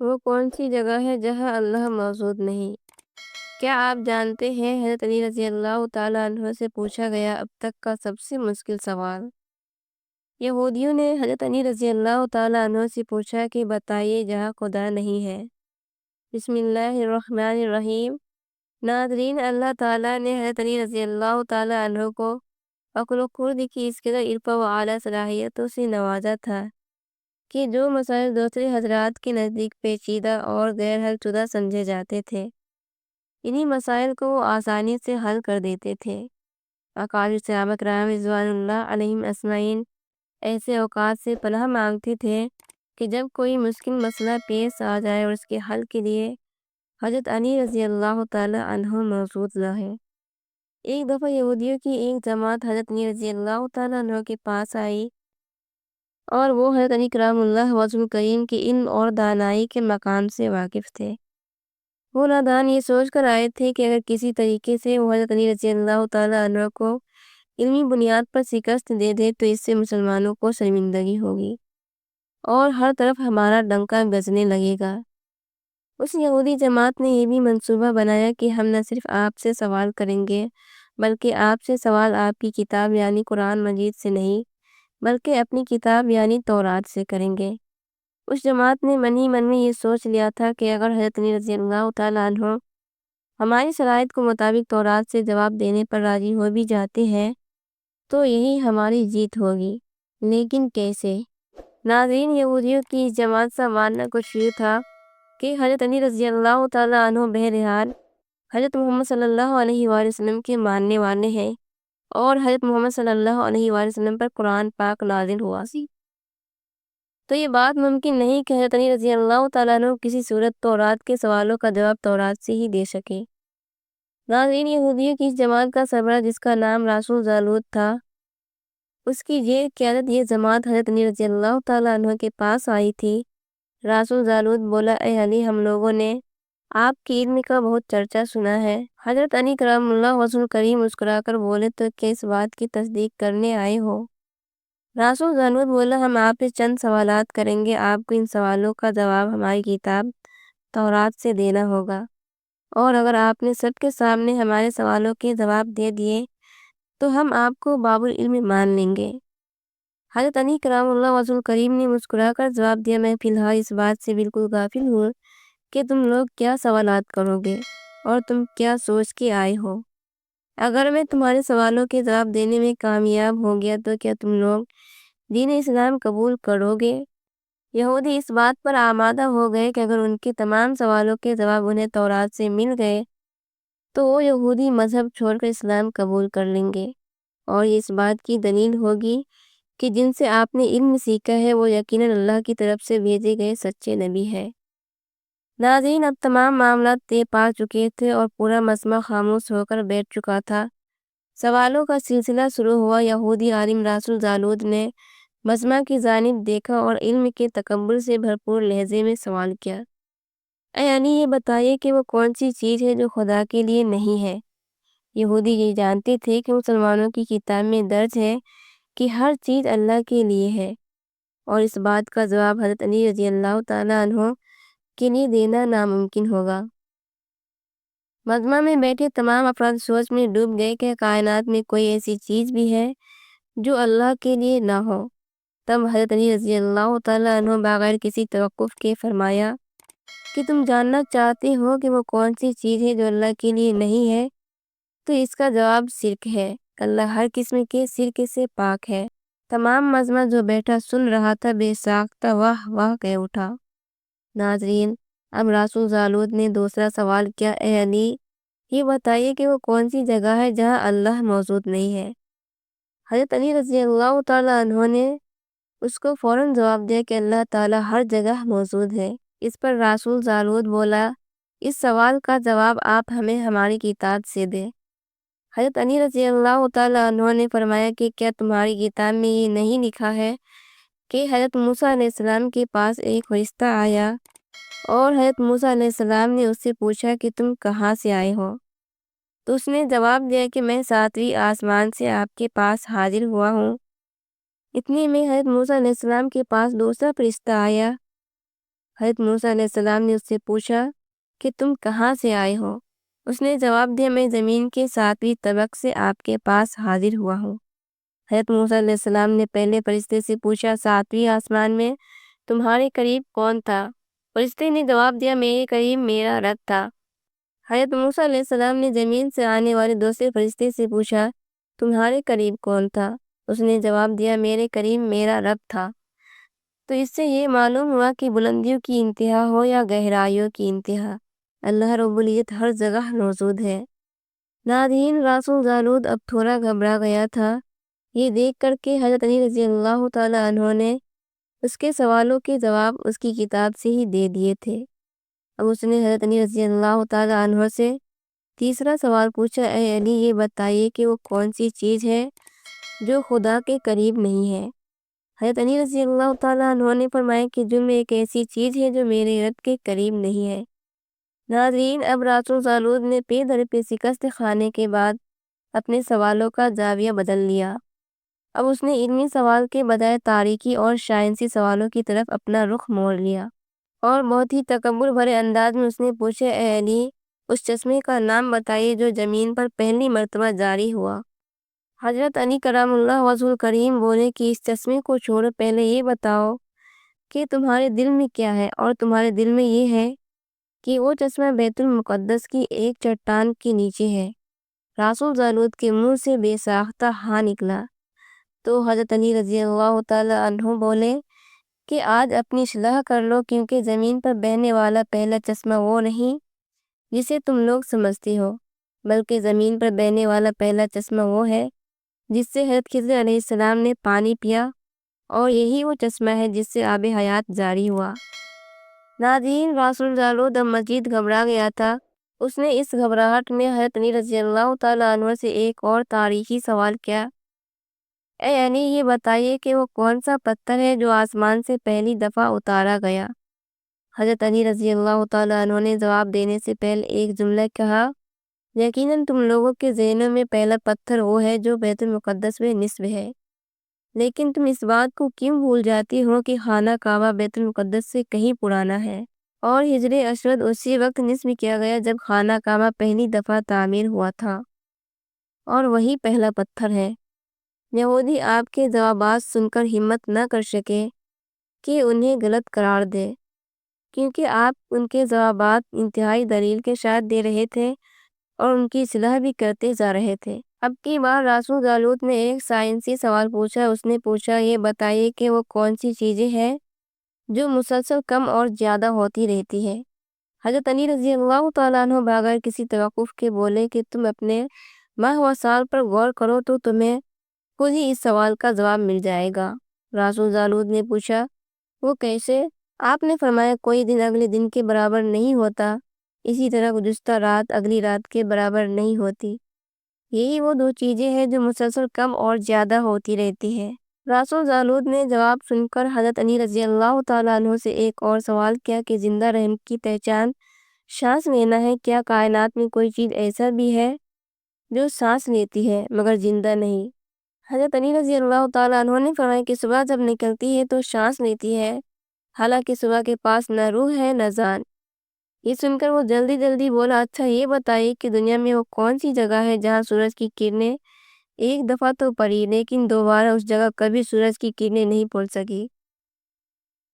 وہ کون سی جگہ ہے جہاں اللہ موجود نہیں؟ کیا آپ جانتے ہیں حضرت علی رضی اللہ تعالیٰ عنہ سے پوچھا گیا اب تک کا سب سے مشکل سوال؟ یہودیوں نے حضرت علی رضی اللہ تعالیٰ عنہ سے پوچھا کہ بتائیے جہاں خدا نہیں ہے۔ بسم اللہ الرحمن الرحیم۔ ناظرین، اللہ تعالیٰ نے حضرت علی رضی اللہ تعالیٰ عنہ کو عقل و خرد کی اس قدر عرفہ و اعلیٰ صلاحیتوں سے نوازا تھا کہ جو مسائل دوسرے حضرات کے نزدیک پیچیدہ اور غیر حل شدہ سمجھے جاتے تھے، انہی مسائل کو وہ آسانی سے حل کر دیتے تھے۔ اکابر صحابہ کرام رضوان اللہ علیہم اجمعین ایسے اوقات سے پناہ مانگتے تھے کہ جب کوئی مشکل مسئلہ پیش آ جائے اور اس کے حل کے لیے حضرت علی رضی اللہ تعالیٰ عنہ موجود رہے۔ ایک دفعہ یہودیوں کی ایک جماعت حضرت علی رضی اللہ تعالیٰ عنہ کے پاس آئی اور وہ حضرت علی کرام اللہ وجہ الکریم کے علم اور دانائی کے مقام سے واقف تھے۔ وہ نادان یہ سوچ کر آئے تھے کہ اگر کسی طریقے سے وہ حضرت علی رضی اللہ تعالیٰ عنہ کو علمی بنیاد پر شکست دے دے تو اس سے مسلمانوں کو شرمندگی ہوگی اور ہر طرف ہمارا ڈنکا بجنے لگے گا۔ اس یہودی جماعت نے یہ بھی منصوبہ بنایا کہ ہم نہ صرف آپ سے سوال کریں گے بلکہ آپ سے سوال آپ کی کتاب یعنی قرآن مجید سے نہیں بلکہ اپنی کتاب یعنی تورات سے کریں گے۔ اس جماعت نے من ہی من میں یہ سوچ لیا تھا کہ اگر حضرت علی رضی اللہ تعالیٰ عنہ ہماری شرائط کو مطابق تورات سے جواب دینے پر راضی ہو بھی جاتے ہیں تو یہی ہماری جیت ہوگی، لیکن کیسے؟ ناظرین، یہودیوں کی اس جماعت سے ماننا کچھ یہ تھا کہ حضرت علی رضی اللہ تعالیٰ عنہ بہرحال حضرت محمد صلی اللہ علیہ وآلہ وسلم کے ماننے والے ہیں اور حضرت محمد صلی اللہ علیہ وآلہ وسلم پر قرآن پاک نازل ہوا سی، تو یہ بات ممکن نہیں کہ حضرت علی رضی اللہ تعالیٰ عنہ کسی صورت تورات کے سوالوں کا جواب تورات سے ہی دے سکے۔ ناظرین، یہودیوں کی اس جماعت کا سربراہ جس کا نام رسول زالود تھا، اس کی زیر قیادت یہ جماعت حضرت علی رضی اللہ تعالیٰ عنہ کے پاس آئی تھی۔ رسول زالود بولا، اے علی، ہم لوگوں نے آپ کی علم کا بہت چرچا سنا ہے۔ حضرت علی کرام اللہ وجہ الکریم مسکرا کر بولے، تو کیا اس بات کی تصدیق کرنے آئے ہو؟ رسول زالود بولا، ہم آپ سے چند سوالات کریں گے، آپ کو ان سوالوں کا جواب ہماری کتاب تورات سے دینا ہوگا، اور اگر آپ نے سب کے سامنے ہمارے سوالوں کے جواب دے دیے تو ہم آپ کو باب العلم مان لیں گے۔ حضرت علی کرام اللہ وجہ الکریم نے مسکرا کر جواب دیا، میں فی الحال اس بات سے بالکل غافل ہوں کہ تم لوگ کیا سوالات کرو گے اور تم کیا سوچ کے آئے ہو۔ اگر میں تمہارے سوالوں کے جواب دینے میں کامیاب ہو گیا تو کیا تم لوگ دین اسلام قبول کرو گے؟ یہودی اس بات پر آمادہ ہو گئے کہ اگر ان کے تمام سوالوں کے جواب انہیں تورات سے مل گئے تو وہ یہودی مذہب چھوڑ کر اسلام قبول کر لیں گے، اور یہ اس بات کی دلیل ہوگی کہ جن سے آپ نے علم سیکھا ہے وہ یقیناً اللہ کی طرف سے بھیجے گئے سچے نبی ہے۔ ناظرین، اب تمام معاملات طے پا چکے تھے اور پورا مجمع خاموش ہو کر بیٹھ چکا تھا۔ سوالوں کا سلسلہ شروع ہوا۔ یہودی عالم رسول زالود نے مجمع کی جانب دیکھا اور علم کے تکبر سے بھرپور لہجے میں سوال کیا، اے علی، یہ بتائیے کہ وہ کون سی چیز ہے جو خدا کے لیے نہیں ہے؟ یہودی یہ جانتے تھے کہ مسلمانوں کی کتاب میں درج ہے کہ ہر چیز اللہ کے لیے ہے، اور اس بات کا جواب حضرت علی رضی اللہ تعالیٰ عنہ کے لیے دینا ناممکن ہوگا۔ مجمع میں بیٹھے تمام افراد سوچ میں ڈوب گئے کہ کائنات میں کوئی ایسی چیز بھی ہے جو اللہ کے لیے نہ ہو۔ تب حضرت علی رضی اللہ تعالیٰ عنہ بغیر کسی توقف کے فرمایا کہ تم جاننا چاہتے ہو کہ وہ کون سی چیز ہے جو اللہ کے لیے نہیں ہے، تو اس کا جواب شرک ہے۔ اللہ ہر قسم کے شرک سے پاک ہے۔ تمام مجمع جو بیٹھا سن رہا تھا بے ساختہ واہ واہ کہہ اٹھا۔ ناظرین، اب رسول زالود نے دوسرا سوال کیا، اے علی، یہ بتائیے کہ وہ کون سی جگہ ہے جہاں اللہ موجود نہیں ہے؟ حضرت علی رضی اللہ تعالیٰ عنہ نے اس کو فوراً جواب دیا کہ اللہ تعالیٰ ہر جگہ موجود ہے۔ اس پر رسول زالود بولا، اس سوال کا جواب آپ ہمیں ہماری کتاب سے دیں۔ حضرت علی رضی اللہ تعالیٰ عنہ نے فرمایا کہ کیا تمہاری کتاب میں یہ نہیں لکھا ہے کہ حضرت موسیٰ علیہ السلام کے پاس ایک فرشتہ آیا اور حضرت موسیٰ علیہ السلام نے اس سے پوچھا کہ تم کہاں سے آئے ہو؟ تو اس نے جواب دیا کہ میں 7ویں آسمان سے آپ کے پاس حاضر ہوا ہوں۔ اتنے میں حضرت موسیٰ علیہ السلام کے پاس دوسرا فرشتہ آیا۔ حضرت موسیٰ علیہ السلام نے اس سے پوچھا کہ تم کہاں سے آئے ہو؟ اس نے جواب دیا میں زمین کے 7ویں طبق سے آپ کے پاس حاضر ہوا ہوں۔ حضرت موسیٰ علیہ السلام نے پہلے فرشتے سے پوچھا 7ویں آسمان میں تمہارے قریب کون تھا؟ فرشتے نے جواب دیا میرے قریب میرا رب تھا۔ حضرت موسیٰ علیہ السلام نے زمین سے آنے والے دوسرے فرشتے سے پوچھا تمہارے قریب کون تھا؟ اس نے جواب دیا میرے قریب میرا رب تھا۔ تو اس سے یہ معلوم ہوا کہ بلندیوں کی انتہا ہو یا گہرائیوں کی انتہا، اللہ رب العزت ہر جگہ موجود ہے۔ ناظرین، رسول جالوت اب تھوڑا گھبرا گیا تھا، یہ دیکھ کر کہ حضرت علی رضی اللہ تعالیٰ عنہ نے اس کے سوالوں کے جواب اس کی کتاب سے ہی دے دیے تھے۔ اب اس نے حضرت علی رضی اللہ تعالیٰ عنہ سے تیسرا سوال پوچھا، اے علی یہ بتائیے کہ وہ کون سی چیز ہے جو خدا کے قریب نہیں ہے؟ حضرت علی رضی اللہ تعالیٰ عنہ نے فرمایا کہ جرم ایک ایسی چیز ہے جو میرے رب کے قریب نہیں ہے۔ ناظرین، اب رسول جالوت نے پے در پہ شکست کھانے کے بعد اپنے سوالوں کا زاویہ بدل لیا۔ اب اس نے علمی سوال کے بجائے تاریخی اور سائنسی سوالوں کی طرف اپنا رخ موڑ لیا، اور بہت ہی تکبر بھرے انداز میں اس نے پوچھا، اے علی اس چشمے کا نام بتائیے جو زمین پر پہلی مرتبہ جاری ہوا۔ حضرت علی کرم اللہ وجہہ کریم بولے کہ اس چشمے کو چھوڑو، پہلے یہ بتاؤ کہ تمہارے دل میں کیا ہے، اور تمہارے دل میں یہ ہے کہ وہ چشمہ بیت المقدس کی ایک چٹان کے نیچے ہے۔ رسول جالوت کے منہ سے بے ساختہ ہاں نکلا تو حضرت علی رضی اللہ تعالیٰ عنہ بولے کہ آج اپنی اصلاح کر لو، کیونکہ زمین پر بہنے والا پہلا چشمہ وہ نہیں جسے تم لوگ سمجھتے ہو، بلکہ زمین پر بہنے والا پہلا چشمہ وہ ہے جس سے حضرت خضر علیہ السلام نے پانی پیا، اور یہی وہ چشمہ ہے جس سے آب حیات جاری ہوا۔ ناظرین، رسول جالوت اب مزید گھبرا گیا تھا۔ اس نے اس گھبراہٹ میں حضرت علی رضی اللہ تعالیٰ عنہ سے ایک اور تاریخی سوال کیا، اے علی یہ بتائیے کہ وہ کون سا پتھر ہے جو آسمان سے پہلی دفعہ اتارا گیا؟ حضرت علی رضی اللہ تعالیٰ عنہ نے جواب دینے سے پہلے ایک جملہ کہا، یقیناً تم لوگوں کے ذہنوں میں پہلا پتھر وہ ہے جو بیت المقدس میں نصب ہے، لیکن تم اس بات کو کیوں بھول جاتی ہو کہ خانہ کعبہ بیت المقدس سے کہیں پرانا ہے، اور حجر اسود اسی وقت نصب کیا گیا جب خانہ کعبہ پہلی دفعہ تعمیر ہوا تھا، اور وہی پہلا پتھر ہے۔ یہودی آپ کے جوابات سن کر ہمت نہ کر سکے کہ انہیں غلط قرار دے، کیونکہ آپ ان کے جوابات انتہائی دلیل کے ساتھ دے رہے تھے اور ان کی اصلاح بھی کرتے جا رہے تھے۔ اب کی بار رسول جالوت نے ایک سائنسی سوال پوچھا۔ اس نے پوچھا یہ بتائیے کہ وہ کون سی چیزیں ہیں جو مسلسل کم اور زیادہ ہوتی رہتی ہے؟ حضرت علی رضی اللہ تعالیٰ عنہ بغیر کسی توقف کے بولے کہ تم اپنے ماہ و سال پر غور کرو تو تمہیں خود ہی اس سوال کا جواب مل جائے گا۔ رسول جالوت نے پوچھا وہ کیسے؟ آپ نے فرمایا کوئی دن اگلے دن کے برابر نہیں ہوتا، اسی طرح گزشتہ رات اگلی رات کے برابر نہیں ہوتی۔ یہی وہ دو چیزیں ہیں جو مسلسل کم اور زیادہ ہوتی رہتی ہیں۔ رسول جالوت نے جواب سن کر حضرت علی رضی اللہ تعالیٰ عنہ سے ایک اور سوال کیا کہ زندہ رہنے کی پہچان سانس لینا ہے، کیا کائنات میں کوئی چیز ایسا بھی ہے جو سانس لیتی ہے مگر زندہ نہیں؟ حضرت علی رضی اللہ تعالیٰ عنہ نے فرمایا کہ صبح جب نکلتی ہے تو سانس لیتی ہے، حالانکہ صبح کے پاس نہ روح ہے نہ جان۔ یہ سن کر وہ جلدی جلدی بولا اچھا یہ بتائیے کہ دنیا میں وہ کون سی جگہ ہے جہاں سورج کی کرنیں ایک دفعہ تو پڑی لیکن دوبارہ اس جگہ کبھی سورج کی کرنیں نہیں پڑ سکی؟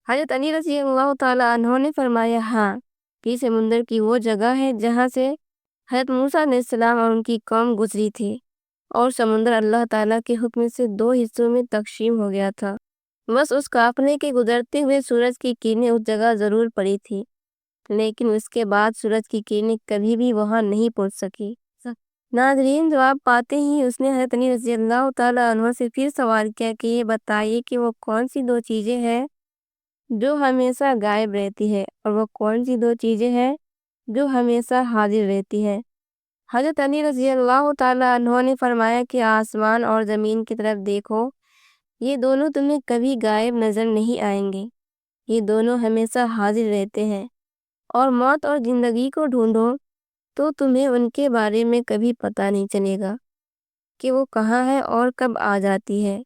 حضرت علی رضی اللہ تعالیٰ عنہ نے فرمایا ہاں، یہ سمندر کی وہ جگہ ہے جہاں سے حضرت موسیٰ علیہ السلام اور ان کی قوم گزری تھی، اور سمندر اللہ تعالیٰ کے حکم سے دو حصوں میں تقسیم ہو گیا تھا۔ بس اس قافلے کے گزرتے ہوئے سورج کی کرنیں اس جگہ ضرور پڑی تھی، لیکن اس کے بعد سورج کی کرنیں کبھی بھی وہاں نہیں پہنچ سکی۔ ناظرین، جواب پاتے ہی اس نے حضرت علی رضی اللہ تعالیٰ عنہ سے پھر سوال کیا کہ یہ بتائیے کہ وہ کون سی دو چیزیں ہیں جو ہمیشہ غائب رہتی ہے، اور وہ کون سی دو چیزیں ہیں جو ہمیشہ حاضر رہتی ہے؟ حضرت علی رضی اللہ تعالیٰ عنہ نے فرمایا کہ آسمان اور زمین کی طرف دیکھو، یہ دونوں تمہیں کبھی غائب نظر نہیں آئیں گے، یہ دونوں ہمیشہ حاضر رہتے ہیں، اور موت اور زندگی کو ڈھونڈو تو تمہیں ان کے بارے میں کبھی پتہ نہیں چلے گا کہ وہ کہاں ہے اور کب آ جاتی ہے۔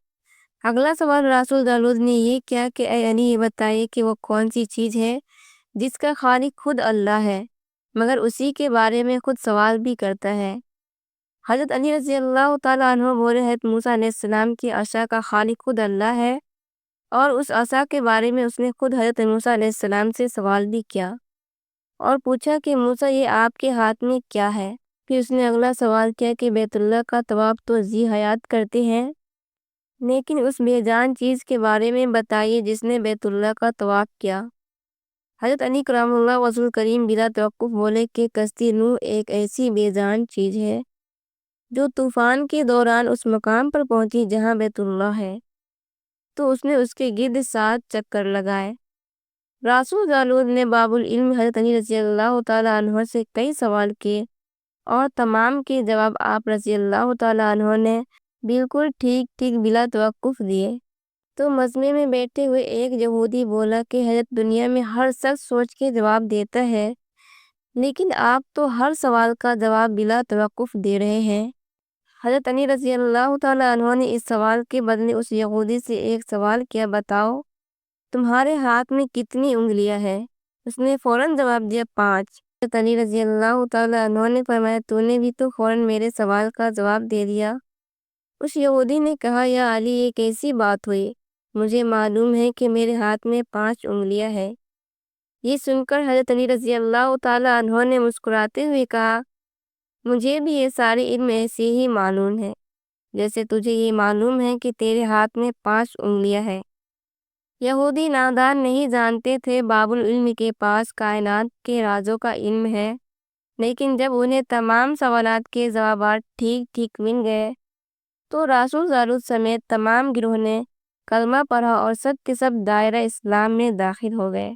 اگلا سوال رسول جالوت نے یہ کیا کہ اے علی یہ بتائیے کہ وہ کون سی چیز ہے جس کا خالق خود اللہ ہے مگر اسی کے بارے میں خود سوال بھی کرتا ہے۔ حضرت علی رضی اللہ تعالیٰ عنہ بولے حضرت موسیٰ علیہ السلام کی عصا کا خالق خود اللہ ہے، اور اس عصا کے بارے میں اس نے خود حضرت موسیٰ علیہ السلام سے سوال بھی کیا اور پوچھا کہ موسیٰ یہ آپ کے ہاتھ میں کیا ہے؟ پھر اس نے اگلا سوال کیا کہ بیت اللہ کا طواف تو ذی حیات کرتے ہیں، لیکن اس بے جان چیز کے بارے میں بتائیے جس نے بیت اللہ کا طواف کیا۔ حضرت علی کرام اللہ وجہ کریم بلا توقف بولے کہ کشتی نوح ایک ایسی بے جان چیز ہے جو طوفان کے دوران اس مقام پر پہنچی جہاں بیت اللہ ہے، تو اس نے اس کے گرد 7 چکر لگائے۔ راسو جالود نے باب العلم حضرت علی رضی اللہ تعالیٰ عنہ سے کئی سوال کیے اور تمام کے جواب آپ رضی اللہ تعالیٰ عنہ نے بالکل ٹھیک بلا توقف دیے۔ تو مجمع میں بیٹھے ہوئے ایک یہودی بولا کہ حضرت دنیا میں ہر شخص سوچ کے جواب دیتا ہے، لیکن آپ تو ہر سوال کا جواب بلا توقف دے رہے ہیں۔ حضرت علی رضی اللہ تعالیٰ عنہ نے اس سوال کے بدلے اس یہودی سے ایک سوال کیا، بتاؤ تمہارے ہاتھ میں کتنی انگلیاں ہیں؟ اس نے فوراً جواب دیا 5۔ حضرت علی رضی اللہ تعالیٰ عنہ نے فرمایا تو نے بھی تو فوراً میرے سوال کا جواب دے دیا۔ اس یہودی نے کہا یا علی یہ کیسی بات ہوئی، مجھے معلوم ہے کہ میرے ہاتھ میں 5 انگلیاں ہیں۔ یہ سن کر حضرت علی رضی اللہ تعالیٰ عنہ نے مسکراتے ہوئے کہا مجھے بھی یہ سارے علم ایسے ہی معلوم ہے جیسے تجھے یہ معلوم ہے کہ تیرے ہاتھ میں 5 انگلیاں ہیں۔ یہودی نادان نہیں جانتے تھے باب العلم کے پاس کائنات کے رازوں کا علم ہے، لیکن جب انہیں تمام سوالات کے جوابات ٹھیک مل گئے تو راسو جالود سمیت تمام گروہ نے کلمہ پڑھا اور سب کے سب دائرہ اسلام میں داخل ہو گئے۔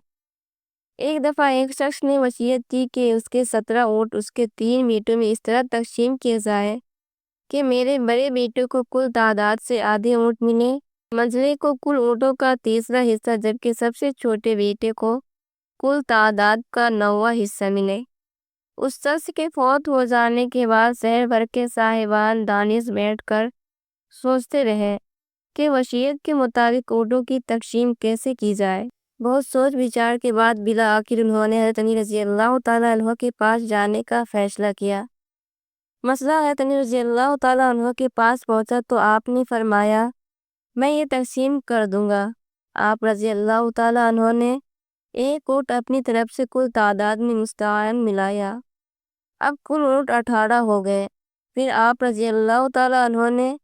ایک دفعہ ایک شخص نے وصیت کی کہ اس کے 17 اونٹ اس کے 3 بیٹوں میں اس طرح تقسیم کیے جائے کہ میرے بڑے بیٹے کو کل تعداد سے آدھے اونٹ ملے، منجلے کو کل اونٹوں کا تیسرا حصہ، جبکہ سب سے چھوٹے بیٹے کو کل تعداد کا 9واں حصہ ملے۔ اس شخص کے فوت ہو جانے کے بعد شہر بھر کے صاحبان دانش بیٹھ کر سوچتے رہے کہ وصیت کے مطابق اونٹوں کی تقسیم کیسے کی جائے۔ بہت سوچ بچار کے بعد بالآخر انہوں نے حضرت علی رضی اللہ تعالیٰ عنہ کے پاس جانے کا فیصلہ کیا۔ مسئلہ حضرت علی رضی اللہ تعالیٰ عنہ کے پاس پہنچا تو آپ نے فرمایا میں یہ تقسیم کر دوں گا۔ آپ رضی اللہ تعالیٰ عنہ نے ایک اونٹ اپنی طرف سے کل تعداد میں مستعین ملایا، اب کل اونٹ 18 ہو گئے۔ پھر آپ رضی اللہ تعالیٰ عنہ نے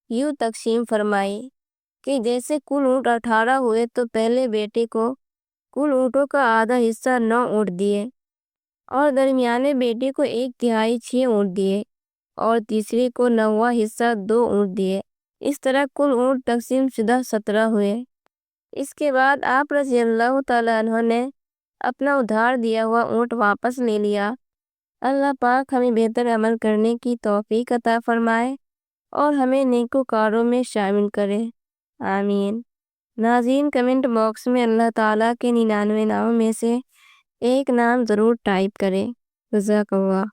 یوں تقسیم فرمائی کہ جیسے کل اونٹ 18 ہوئے تو پہلے بیٹے کو کل اونٹوں کا آدھا حصہ 9 اونٹ دیے، اور درمیانے بیٹے کو 1/3 6 اونٹ دیے، اور تیسرے کو 9واں حصہ 2 اونٹ دیے۔ اس طرح کل اونٹ تقسیم شدہ 17 ہوئے۔ اس کے بعد آپ رضی اللہ تعالیٰ عنہ نے اپنا ادھار دیا ہوا اونٹ واپس لے لیا۔ اللہ پاک ہمیں بہتر عمل کرنے کی توفیق عطا فرمائے اور ہمیں نیکوکاروں میں شامل کرے، آمین۔ ناظرین کمنٹ باکس میں اللہ تعالیٰ کے 99 ناموں میں سے ایک نام ضرور ٹائپ کریں۔ جزاک اللہ۔